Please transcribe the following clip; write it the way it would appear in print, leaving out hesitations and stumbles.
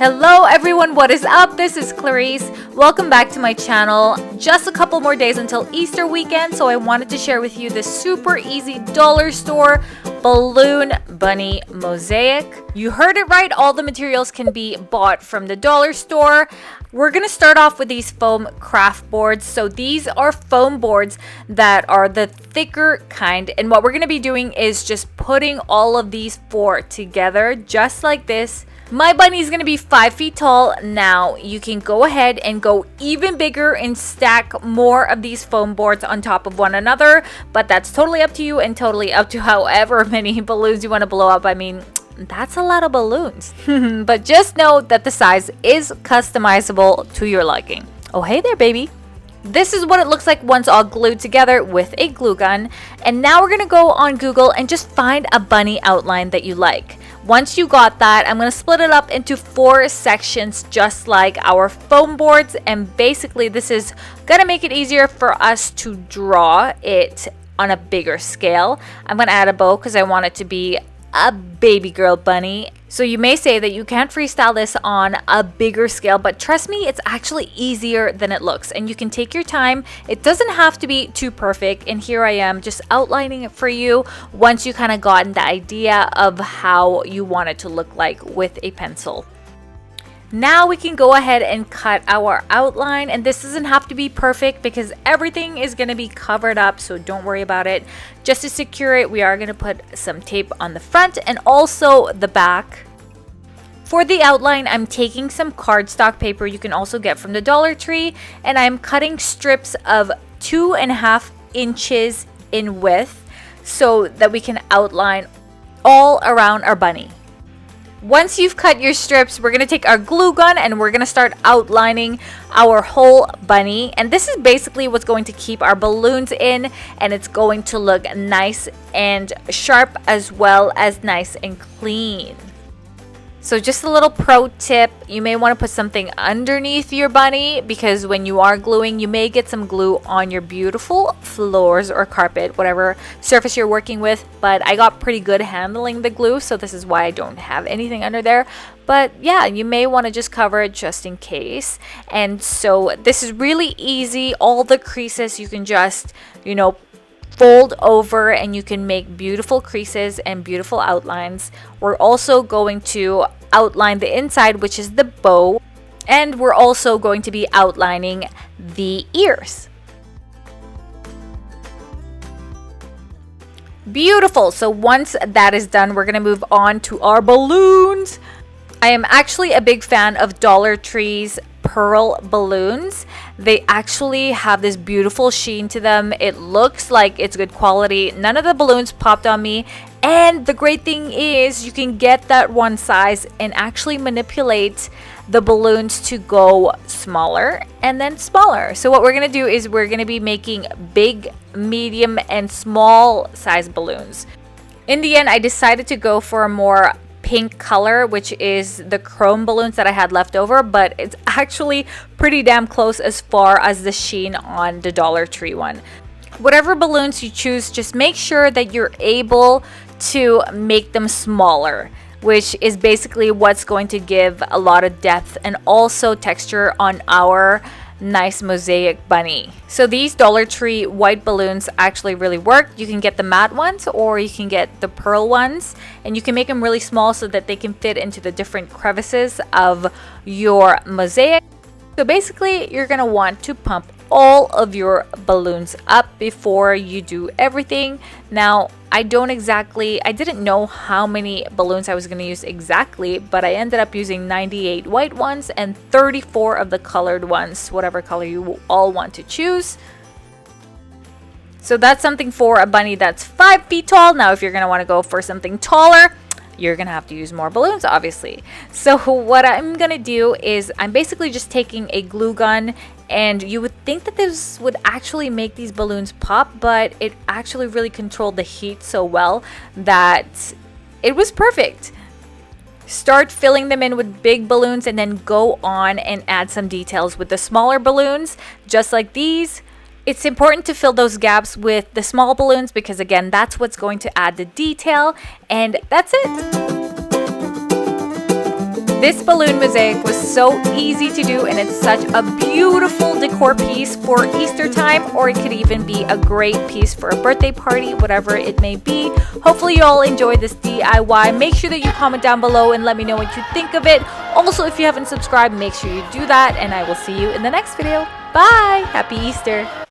Hello everyone, what is up? This is Clarizz. Welcome back to my channel. Just a couple more days until Easter weekend, so I wanted to share with you this super easy dollar store balloon bunny mosaic. You heard it right, all the materials can be bought from the dollar store. We're going to start off with these foam craft boards. So these are foam boards that are the thicker kind, and what we're going to be doing is just putting all of these four together just like this. My bunny is going to be 5 feet tall. Now you can go ahead and go even bigger and stack more of these foam boards on top of one another, but that's totally up to you and totally up to however many balloons you want to blow up. I mean, that's a lot of balloons. But just know that the size is customizable to your liking. Oh, hey there, baby. This is what it looks like once all glued together with a glue gun. And now we're going to go on Google and just find a bunny outline that you like. Once you got that, I'm going to split it up into 4 sections just like our foam boards. And basically this is going to make it easier for us to draw it on a bigger scale. I'm going to add a bow because I want it to be a baby girl bunny. So you may say that you can't freestyle this on a bigger scale, but trust me, it's actually easier than it looks, and you can take your time. It doesn't have to be too perfect, and here I am just outlining it for you once you kind of gotten the idea of how you want it to look like with a pencil. Now we can go ahead and cut our outline, and this doesn't have to be perfect because everything is going to be covered up, so don't worry about it. Just to secure it, we are going to put some tape on the front and also the back. For the outline, I'm taking some cardstock paper you can also get from the Dollar Tree, and I'm cutting strips of 2.5 inches in width so that we can outline all around our bunny. Once you've cut your strips, we're going to take our glue gun and we're going to start outlining our whole bunny. And this is basically what's going to keep our balloons in, and it's going to look nice and sharp as well as nice and clean. So just a little pro tip, you may want to put something underneath your bunny because when you are gluing, you may get some glue on your beautiful floors or carpet, whatever surface you're working with. But I got pretty good handling the glue, so this is why I don't have anything under there. But yeah, you may want to just cover it just in case. And so this is really easy. All the creases you can just, fold over and you can make beautiful creases and beautiful outlines. We're also going to outline the inside, which is the bow, and we're also going to be outlining the ears. Beautiful. So once that is done, we're going to move on to our balloons. I am actually a big fan of Dollar Tree's pearl balloons. They actually have this beautiful sheen to them. It looks like it's good quality. None of the balloons popped on me, and the great thing is you can get that one size and actually manipulate the balloons to go smaller and then smaller. So what we're going to do is we're going to be making big, medium, and small size balloons. In the end, I decided to go for a more pink color, which is the chrome balloons that I had left over, but it's actually pretty damn close as far as the sheen on the Dollar Tree one. Whatever balloons you choose, just make sure that you're able to make them smaller, which is basically what's going to give a lot of depth and also texture on our nice mosaic bunny. So these Dollar Tree white balloons actually really work. You can get the matte ones or you can get the pearl ones, and you can make them really small so that they can fit into the different crevices of your mosaic. So basically you're going to want to pump all of your balloons up before you do everything. Now I didn't know how many balloons I was going to use exactly, but I ended up using 98 white ones and 34 of the colored ones, whatever color you all want to choose. So that's something for a bunny that's 5 feet tall. Now if you're going to want to go for something taller, you're going to have to use more balloons, obviously. So what I'm going to do is I'm basically just taking a glue gun, and you would think that this would actually make these balloons pop, but it actually really controlled the heat so well that it was perfect. Start filling them in with big balloons and then go on and add some details with the smaller balloons, just like these. It's important to fill those gaps with the small balloons because again, that's what's going to add the detail, and that's it. This balloon mosaic was so easy to do, and it's such a beautiful decor piece for Easter time, or it could even be a great piece for a birthday party, whatever it may be. Hopefully you all enjoyed this DIY. Make sure that you comment down below and let me know what you think of it. Also, if you haven't subscribed, make sure you do that, and I will see you in the next video. Bye! Happy Easter!